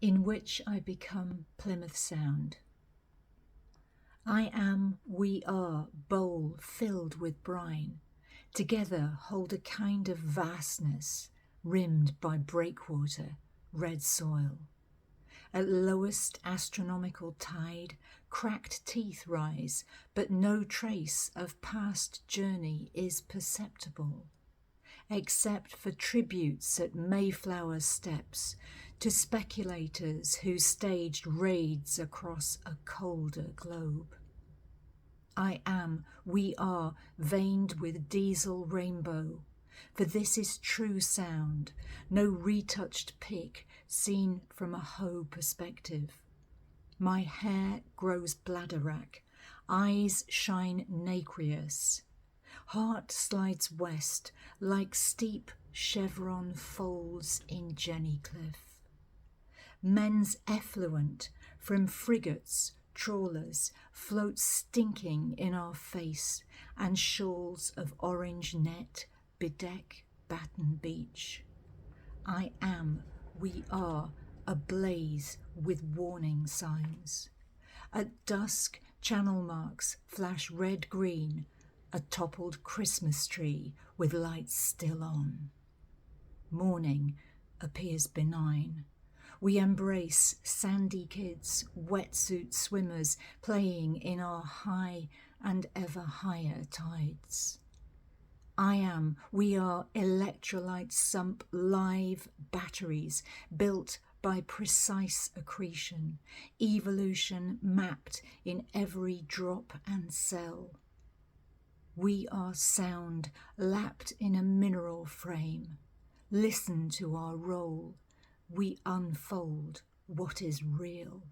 in which I become Plymouth Sound. I am, we are, bowl filled with brine, together hold a kind of vastness, rimmed by breakwater, red soil. At lowest astronomical tide, cracked teeth rise, but no trace of past journey is perceptible, except for tributes at Mayflower steps to speculators who staged raids across a colder globe. I am, we are, veined with diesel rainbow, for this is true sound, no retouched pic seen from a hoe perspective. My hair grows bladder-wrack, eyes shine nacreous. Heart slides west like steep chevron folds in Jennycliff. Men's effluent from frigates, trawlers, float stinking in our face, and shawls of orange net bedeck Baton Beach. I am, we are, ablaze with warning signs. At dusk, channel marks flash red-green, a toppled Christmas tree with lights still on. Morning appears benign. We embrace sandy kids, wetsuit swimmers playing in our high and ever higher tides. I am, we are electrolyte sump live batteries built by precise accretion, evolution mapped in every drop and cell. We are sound lapped in a mineral frame. Listen to our roll. We unfold what is real.